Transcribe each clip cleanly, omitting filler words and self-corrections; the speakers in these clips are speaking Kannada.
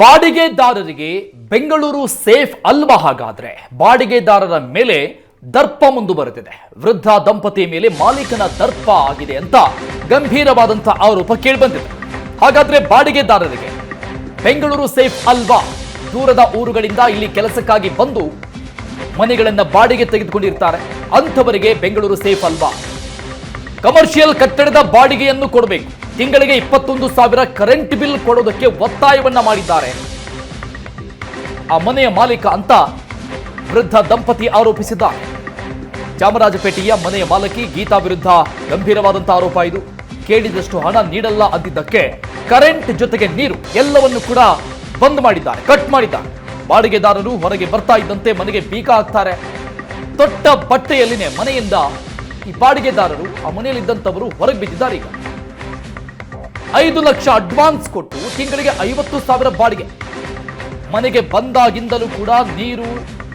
ಬಾಡಿಗೆದಾರರಿಗೆ ಬೆಂಗಳೂರು ಸೇಫ್ ಅಲ್ವಾ? ಹಾಗಾದ್ರೆ ಬಾಡಿಗೆದಾರರ ಮೇಲೆ ದರ್ಪ ಮುಂದುವರೆದಿದೆ. ವೃದ್ಧ ದಂಪತಿ ಮೇಲೆ ಮಾಲೀಕನ ದರ್ಪ ಆಗಿದೆ ಅಂತ ಗಂಭೀರವಾದಂತಹ ಆರೋಪ ಕೇಳಿಬಂದಿದೆ. ಹಾಗಾದ್ರೆ ಬಾಡಿಗೆದಾರರಿಗೆ ಬೆಂಗಳೂರು ಸೇಫ್ ಅಲ್ವಾ? ದೂರದ ಊರುಗಳಿಂದ ಇಲ್ಲಿ ಕೆಲಸಕ್ಕಾಗಿ ಬಂದು ಮನೆಗಳನ್ನ ಬಾಡಿಗೆ ತೆಗೆದುಕೊಂಡಿರ್ತಾರೆ. ಅಂಥವರಿಗೆ ಬೆಂಗಳೂರು ಸೇಫ್ ಅಲ್ವಾ? ಕಮರ್ಷಿಯಲ್ ಕಟ್ಟಡದ ಬಾಡಿಗೆಯನ್ನು ಕೊಡಬೇಕು. ತಿಂಗಳಿಗೆ 21,000 ಕರೆಂಟ್ ಬಿಲ್ ಕೊಡೋದಕ್ಕೆ ಒತ್ತಾಯವನ್ನ ಮಾಡಿದ್ದಾರೆ ಆ ಮನೆಯ ಮಾಲೀಕ ಅಂತ ವೃದ್ಧ ದಂಪತಿ ಆರೋಪಿಸಿದ್ದಾರೆ. ಚಾಮರಾಜಪೇಟೆಯ ಮನೆಯ ಮಾಲಕಿ ಗೀತಾ ವಿರುದ್ಧ ಗಂಭೀರವಾದಂತಹ ಆರೋಪ ಇದು. ಕೇಳಿದಷ್ಟು ಹಣ ನೀಡಲ್ಲ ಅಂದಿದ್ದಕ್ಕೆ ಕರೆಂಟ್ ಜೊತೆಗೆ ನೀರು ಎಲ್ಲವನ್ನು ಕೂಡ ಬಂದ್ ಮಾಡಿದ್ದಾರೆ, ಕಟ್ ಮಾಡಿದ್ದಾರೆ. ಬಾಡಿಗೆದಾರರು ಹೊರಗೆ ಬರ್ತಾ ಇದ್ದಂತೆ ಮನೆಗೆ ಬೀಗ ಹಾಕ್ತಾರೆ. ತೊಟ್ಟ ಬಟ್ಟೆಯಲ್ಲಿನೇ ಮನೆಯಿಂದ ಈ ಬಾಡಿಗೆದಾರರು ಆ ಮನೆಯಲ್ಲಿದ್ದಂಥವರು ಹೊರಗೆ ಬಿದ್ದಿದ್ದಾರೆ. ಈಗ 5 ಲಕ್ಷ ಅಡ್ವಾನ್ಸ್ ಕೊಟ್ಟು ತಿಂಗಳಿಗೆ 50,000 ಬಾಡಿಗೆ. ಮನೆಗೆ ಬಂದಾಗಿಂದಲೂ ಕೂಡ ನೀರು,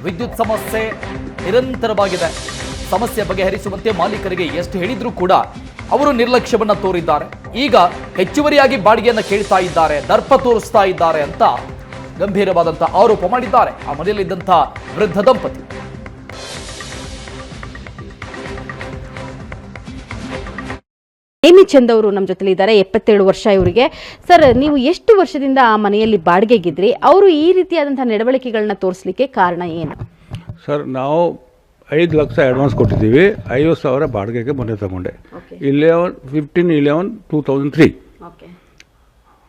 ವಿದ್ಯುತ್ ಸಮಸ್ಯೆ ನಿರಂತರವಾಗಿದೆ. ಸಮಸ್ಯೆ ಬಗೆಹರಿಸುವಂತೆ ಮಾಲೀಕರಿಗೆ ಎಷ್ಟು ಹೇಳಿದ್ರೂ ಕೂಡ ಅವರು ನಿರ್ಲಕ್ಷ್ಯವನ್ನ ತೋರಿದ್ದಾರೆ. ಈಗ ಹೆಚ್ಚುವರಿಯಾಗಿ ಬಾಡಿಗೆಯನ್ನ ಕೇಳ್ತಾ ಇದ್ದಾರೆ, ದರ್ಪ ತೋರಿಸ್ತಾ ಇದ್ದಾರೆ ಅಂತ ಗಂಭೀರವಾದಂತಹ ಆರೋಪ ಮಾಡಿದ್ದಾರೆ ಆ ಮನೆಯಲ್ಲಿದ್ದಂತಹ ವೃದ್ಧ ದಂಪತಿ. ನೇಮಿಚಂದ್ ಅವರು ನಮ್ಮ ಜೊತೆ ಇದ್ದಾರೆ. 77 ವರ್ಷ ಇವರಿಗೆ. ಸರ್, ನೀವು ಎಷ್ಟು ವರ್ಷದಿಂದ ಆ ಮನೆಯಲ್ಲಿ ಬಾಡಿಗೆಗಿದ್ರಿ? ಅವರು ಈ ರೀತಿಯಾದಂತಹ ನಡವಳಿಕೆಗಳನ್ನ ತೋರಿಸಲಿಕ್ಕೆ ಕಾರಣ ಏನು? ಸರ್, ನಾವು 5 ಲಕ್ಷ ಅಡ್ವಾನ್ಸ್ ಕೊಟ್ಟಿದ್ದೀವಿ. 50,000 ಬಾಡಿಗೆಗೆ ಮನೆ ತಗೊಂಡೆ. 15/11/2003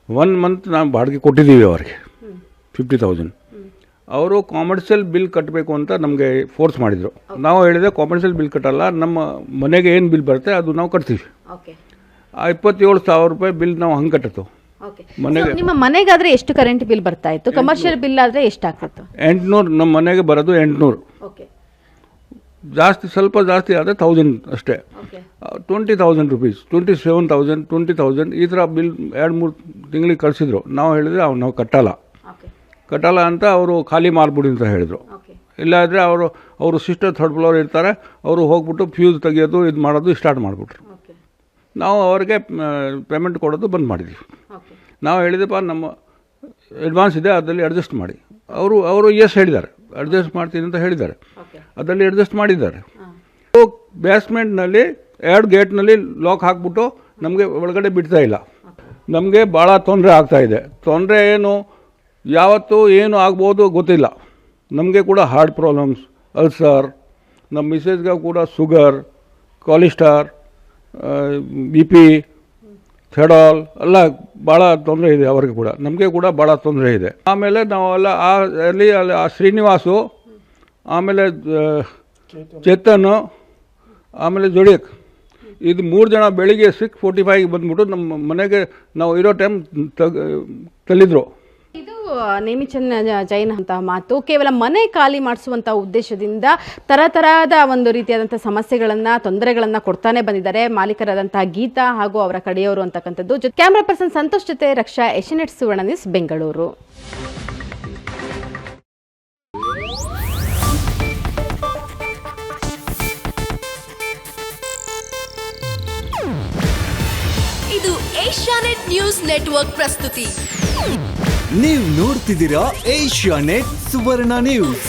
1 ಮಂತ್ ನಾವು ಬಾಡಿಗೆ ಕೊಟ್ಟಿದ್ದೀವಿ ಅವರಿಗೆ 50,000. ಅವರು ಕಾಮರ್ಷಿಯಲ್ ಬಿಲ್ ಕಟ್ಟಬೇಕು ಅಂತ ನಮಗೆ ಫೋರ್ಸ್ ಮಾಡಿದರು. ನಾವು ಹೇಳಿದೆ ಕಾಮರ್ಷಿಯಲ್ ಬಿಲ್ ಕಟ್ಟಲ್ಲ, ನಮ್ಮ ಮನೆಗೆ ಏನು ಬಿಲ್ ಬರುತ್ತೆ ಅದು ನಾವು ಕಟ್ತೀವಿ. ಆ 27,000 ರೂಪಾಯಿ ಬಿಲ್ ನಾವು ಹಂಗೆ ಕಟ್ಟಿತ್ತು ಮನೆಗೆ. ನಿಮ್ಮ ಮನೆಗಾದ್ರೆ ಎಷ್ಟು ಕರೆಂಟ್ ಬಿಲ್ ಬರ್ತಾ ಇತ್ತು? ಕಮರ್ಷಿಯಲ್ ಬಿಲ್ ಆದ್ರೆ ಎಷ್ಟಾಗ್ತಿತ್ತು? 800. ನಮ್ಮ ಮನೆಗೆ ಬರೋದು 800. ಜಾಸ್ತಿ, ಸ್ವಲ್ಪ ಜಾಸ್ತಿ ಆದರೆ 1000 ಅಷ್ಟೇ. 20,000 ರೂಪೀಸ್, 27,000, 20,000 ಈ ಥರ ಬಿಲ್ 2-3 ತಿಂಗಳಿಗೆ ಕಳಿಸಿದ್ರು. ನಾವು ಹೇಳಿದ್ರೆ ನಾವು ಕಟ್ಟಲ್ಲ ಅಂತ ಅವರು ಖಾಲಿ ಮಾಡಿಬಿಡಿ ಅಂತ ಹೇಳಿದರು. ಇಲ್ಲಾದರೆ ಅವರು ಸಿಸ್ಟರ್ 3rd ಫ್ಲೋರ್ ಇರ್ತಾರೆ, ಅವರು ಹೋಗ್ಬಿಟ್ಟು ಫ್ಯೂಸ್ ತೆಗಿಯೋದು ಇದು ಮಾಡೋದು ಸ್ಟಾರ್ಟ್ ಮಾಡಿಬಿಟ್ರು. ನಾವು ಅವರಿಗೆ ಪೇಮೆಂಟ್ ಕೊಡೋದು ಬಂದ್ ಮಾಡಿದ್ವಿ. ನಾವು ಹೇಳಿದಪ್ಪ ನಮ್ಮ ಅಡ್ವಾನ್ಸ್ ಇದೆ, ಅದರಲ್ಲಿ ಅಡ್ಜಸ್ಟ್ ಮಾಡಿ. ಅವರು ಎಸ್ ಹೇಳಿದ್ದಾರೆ, ಅಡ್ಜಸ್ಟ್ ಮಾಡ್ತೀನಿ ಅಂತ ಹೇಳಿದ್ದಾರೆ. ಅದರಲ್ಲಿ ಅಡ್ಜಸ್ಟ್ ಮಾಡಿದ್ದಾರೆ. ಬೇಸ್ಮೆಂಟ್ನಲ್ಲಿ 2 ಗೇಟ್ನಲ್ಲಿ ಲಾಕ್ ಹಾಕ್ಬಿಟ್ಟು ನಮಗೆ ಒಳಗಡೆ ಬಿಡ್ತಾ ಇಲ್ಲ. ನಮಗೆ ಭಾಳ ತೊಂದರೆ ಆಗ್ತಾಯಿದೆ. ತೊಂದರೆ ಏನು, ಯಾವತ್ತೂ ಏನು ಆಗ್ಬೋದು ಗೊತ್ತಿಲ್ಲ. ನಮಗೆ ಕೂಡ ಹಾರ್ಟ್ ಪ್ರಾಬ್ಲಮ್ಸ್, ಅಲ್ಸರ್, ನಮ್ಮ ಮಿಸೇಜ್ಗೆ ಕೂಡ ಶುಗರ್, ಕೊಲೆಸ್ಟ್ರಾಲ್, BP, ಥೈರಾಯ್ಡ್ ಎಲ್ಲ ಭಾಳ ತೊಂದರೆ ಇದೆ ಅವರಿಗೆ ಕೂಡ, ನಮಗೆ ಕೂಡ ಭಾಳ ತೊಂದರೆ ಇದೆ. ಆಮೇಲೆ ನಾವೆಲ್ಲ ಅಲ್ಲಿ ಆ ಶ್ರೀನಿವಾಸು, ಆಮೇಲೆ ಚೇತನ್, ಆಮೇಲೆ ಜೋಡಿಯಕ್, ಇದು 3 ಜನ ಬೆಳಿಗ್ಗೆ 6:45 ಬಂದ್ಬಿಟ್ಟು ನಮ್ಮ ಮನೆಗೆ ನಾವು ಇರೋ ಟೈಮ್ ತಳ್ಳಿದ್ರು. ಇದು ನೇಮಿಚಂದ್ ಜೈನ್ ಅಂತ ಮಾತು. ಕೇವಲ ಮನೆ ಖಾಲಿ ಮಾಡಿಸುವಂತಹ ಉದ್ದೇಶದಿಂದ ತರತರಹದ ಒಂದು ರೀತಿಯಾದಂತಹ ಸಮಸ್ಯೆಗಳನ್ನ, ತೊಂದರೆಗಳನ್ನ ಕೊಡ್ತಾನೆ ಬಂದಿದ್ದಾರೆ ಮಾಲೀಕರಾದಂತಹ ಗೀತಾ ಹಾಗೂ ಅವರ ಕಡೆಯವರು ಅಂತಕ್ಕಂಥದ್ದು. ಕ್ಯಾಮ್ರಾ ಪರ್ಸನ್ ಸಂತೋಷ್ ಜೊತೆ ರಕ್ಷಾ, ಏಷ್ಯಾನೆಟ್ ಸುವರ್ಣ ನ್ಯೂಸ್, ಬೆಂಗಳೂರು. ಇದು ಏಷ್ಯಾನೆಟ್ ನ್ಯೂಸ್ ನೆಟ್ವರ್ಕ್ ಪ್ರಸ್ತುತಿ. ನೀವು ನೋಡ್ತಿದ್ದೀರಾ ಏಷ್ಯಾನೆಟ್ ಸುವರ್ಣ ನ್ಯೂಸ್.